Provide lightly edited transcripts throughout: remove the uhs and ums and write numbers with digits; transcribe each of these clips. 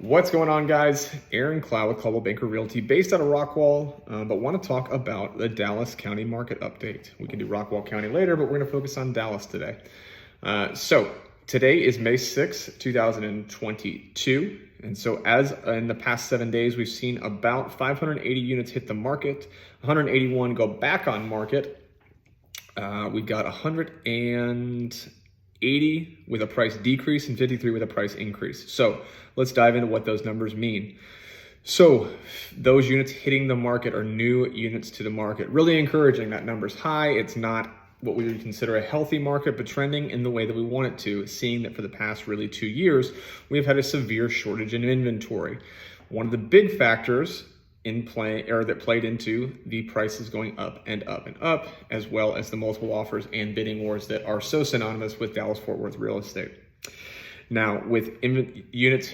What's going on, guys? Aaron Clough with Clough-Real Banker Realty, based out of Rockwall, but want to talk about the Dallas County market update. We can do Rockwall County later, but we're going to focus on Dallas today. So today is May 6th, 2022. And so as in the past 7 days, we've seen about 580 units hit the market, 181 go back on market. We've got 180 with a price decrease and 53 with a price increase. So let's dive into what those numbers mean. So those units hitting the market are new units to the market. Really encouraging. That number's high. It's not what we would consider a healthy market, but trending in the way that we want it to, seeing that for the past really 2 years, we've had a severe shortage in inventory. One of the big factors in play, or that played into the prices going up and up and up, as well as the multiple offers and bidding wars that are so synonymous with Dallas-Fort Worth real estate. Now, with units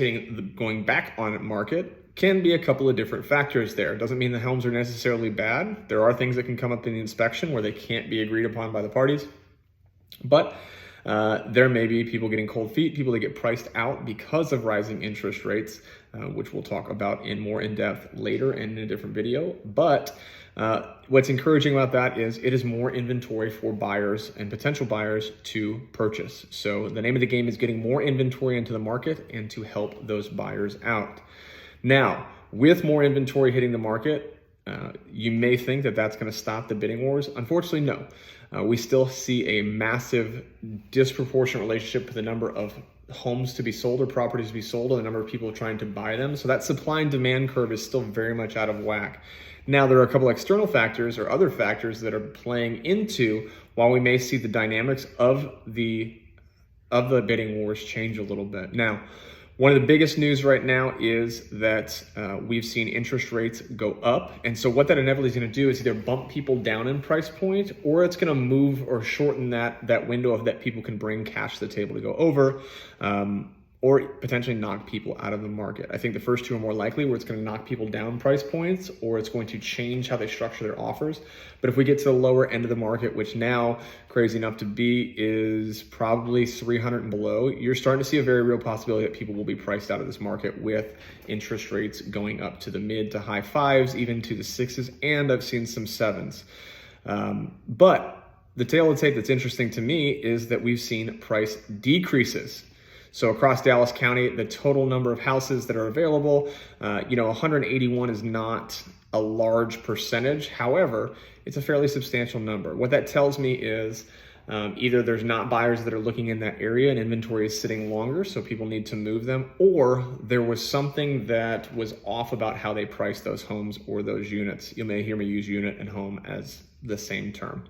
going back on market, can be a couple of different factors there. Doesn't mean the homes are necessarily bad. There are things that can come up in the inspection where they can't be agreed upon by the parties. But there may be people getting cold feet, people that get priced out because of rising interest rates, which we'll talk about more in depth later and in a different video. But what's encouraging about that is it is more inventory for buyers and potential buyers to purchase. So the name of the game is getting more inventory into the market and to help those buyers out. Now, with more inventory hitting the market, you may think that that's going to stop the bidding wars. Unfortunately, no. We still see a massive disproportionate relationship with the number of homes to be sold or properties to be sold and the number of people trying to buy them. So that supply and demand curve is still very much out of whack. Now, there are a couple external factors or other factors that are playing into while we may see the dynamics of the bidding wars change a little bit. Now, one of the biggest news right now is that we've seen interest rates go up. And so what that inevitably is going to do is either bump people down in price point, or it's going to move or shorten that window of that people can bring cash to the table to go over, or potentially knock people out of the market. I think the first two are more likely, where it's going to knock people down price points, or it's going to change how they structure their offers. But if we get to the lower end of the market, which now, crazy enough to be, is probably 300 and below, you're starting to see a very real possibility that people will be priced out of this market with interest rates going up to the mid to high fives, even to the sixes, and I've seen some sevens. But the tale of the tape that's interesting to me is that we've seen price decreases. So across Dallas County, the total number of houses that are available, 181 is not a large percentage. However, it's a fairly substantial number. What that tells me is either there's not buyers that are looking in that area and inventory is sitting longer, so people need to move them, or there was something that was off about how they priced those homes or those units. You may hear me use unit and home as the same term.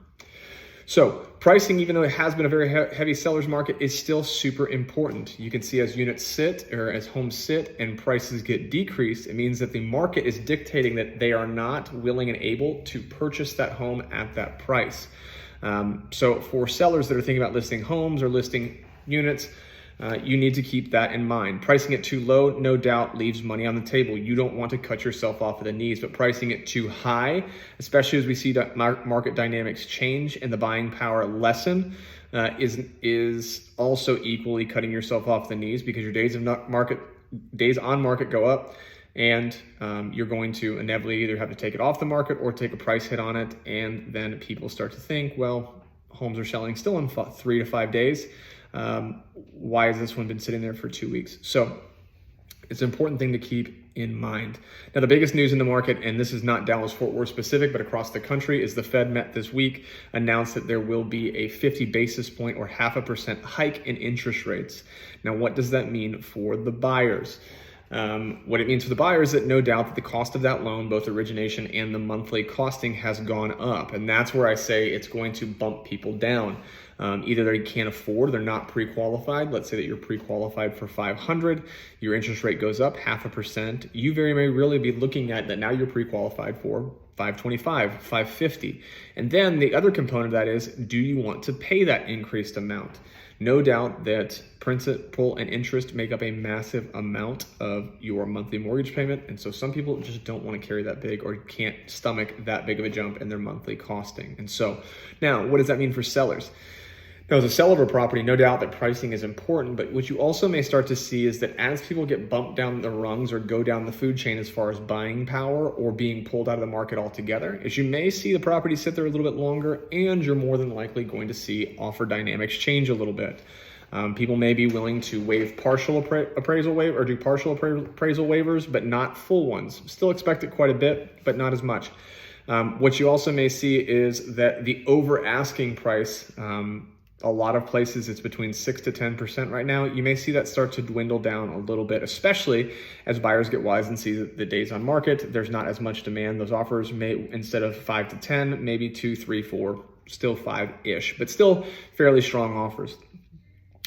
So pricing, even though it has been a very heavy seller's market, is still super important. You can see as units sit, or as homes sit and prices get decreased, it means that the market is dictating that they are not willing and able to purchase that home at that price. So for sellers that are thinking about listing homes or listing units, you need to keep that in mind. Pricing it too low, no doubt, leaves money on the table. You don't want to cut yourself off at the knees, but pricing it too high, especially as we see market dynamics change and the buying power lessen, is also equally cutting yourself off the knees, because your days on market go up, and you're going to inevitably either have to take it off the market or take a price hit on it, and then people start to think, well, homes are selling still in 3 to 5 days. Why has this one been sitting there for 2 weeks? So it's an important thing to keep in mind. Now, the biggest news in the market, and this is not Dallas-Fort Worth specific, but across the country, is the Fed met this week, announced that there will be a 50 basis point or 0.5% hike in interest rates. Now, what does that mean for the buyers? What it means for the buyers is that no doubt that the cost of that loan, both origination and the monthly costing, has gone up. And that's where I say it's going to bump people down. Either they can't afford, they're not pre-qualified. Let's say that you're pre-qualified for 500, your interest rate goes up 0.5%. You very may really be looking at that now you're pre-qualified for 525, 550. And then the other component of that is, do you want to pay that increased amount? No doubt that principal and interest make up a massive amount of your monthly mortgage payment. And so some people just don't want to carry that big or can't stomach that big of a jump in their monthly costing. And so now, what does that mean for sellers? Now, as a seller of a property, no doubt that pricing is important, but what you also may start to see is that as people get bumped down the rungs or go down the food chain as far as buying power or being pulled out of the market altogether, is you may see the property sit there a little bit longer, and you're more than likely going to see offer dynamics change a little bit. People may be willing to waive partial appraisal waiver or do partial appraisal waivers, but not full ones. Still expect it quite a bit, but not as much. What you also may see is that the over asking price, a lot of places it's between 6 to 10% right now. You may see that start to dwindle down a little bit, especially as buyers get wise and see that the days on market, there's not as much demand. Those offers may, instead of 5 to 10, maybe 2, 3, 4, still 5-ish, but still fairly strong offers.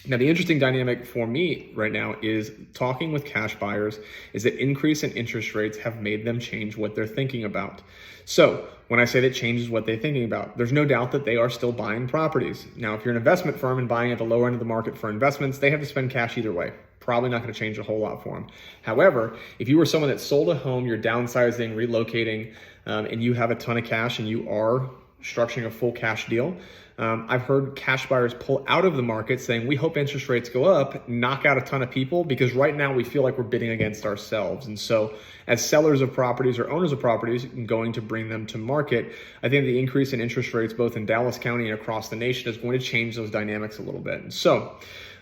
Now, the interesting dynamic for me right now is talking with cash buyers is that increase in interest rates have made them change what they're thinking about. So when I say that changes what they're thinking about, there's no doubt that they are still buying properties. Now, if you're an investment firm and buying at the lower end of the market for investments, they have to spend cash either way. Probably not going to change a whole lot for them. However, if you were someone that sold a home, you're downsizing, relocating, and you have a ton of cash and you are structuring a full cash deal, I've heard cash buyers pull out of the market saying, we hope interest rates go up, knock out a ton of people, because right now we feel like we're bidding against ourselves. And so as sellers of properties or owners of properties going to bring them to market, I think the increase in interest rates both in Dallas County and across the nation is going to change those dynamics a little bit. And so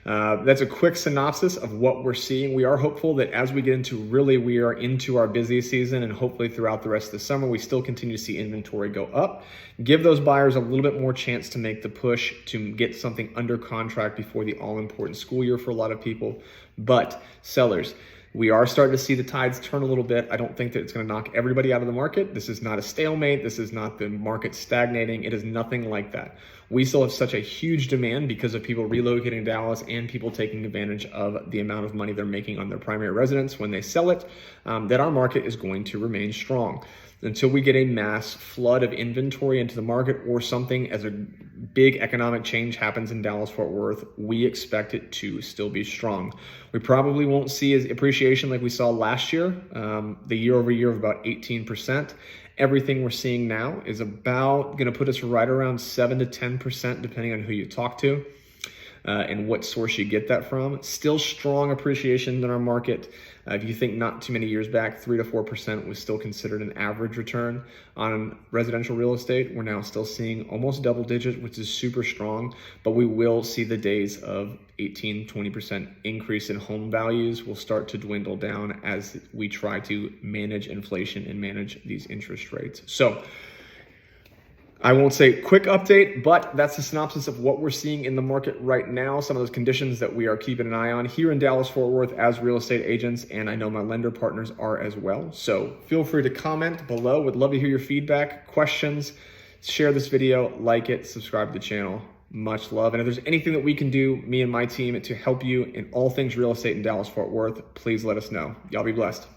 that's a quick synopsis of what we're seeing. We are hopeful that as we get into we are into our busy season, and hopefully throughout the rest of the summer, we still continue to see inventory go up. Give those buyers a little bit more chance to make the push to get something under contract before the all-important school year for a lot of people. But sellers, we are starting to see the tides turn a little bit. I don't think that it's going to knock everybody out of the market. This is not a stalemate. This is not the market stagnating. It is nothing like that. We still have such a huge demand because of people relocating to Dallas and people taking advantage of the amount of money they're making on their primary residence when they sell it, that our market is going to remain strong. Until we get a mass flood of inventory into the market or something as a big economic change happens in Dallas-Fort Worth, we expect it to still be strong. We probably won't see as appreciation like we saw last year, the year over year of about 18%. Everything we're seeing now is about going to put us right around 7 to 10%, depending on who you talk to and what source you get that from. Still strong appreciation in our market. If you think not too many years back, 3 to 4% was still considered an average return on residential real estate. We're now still seeing almost double digits, which is super strong, but we will see the days of 18, 20% increase in home values will start to dwindle down as we try to manage inflation and manage these interest rates. So I won't say quick update, but that's the synopsis of what we're seeing in the market right now. Some of those conditions that we are keeping an eye on here in Dallas-Fort Worth as real estate agents, and I know my lender partners are as well. So feel free to comment below. Would love to hear your feedback, questions. Share this video, like it, subscribe to the channel. Much love. And if there's anything that we can do, me and my team, to help you in all things real estate in Dallas-Fort Worth, please let us know. Y'all be blessed.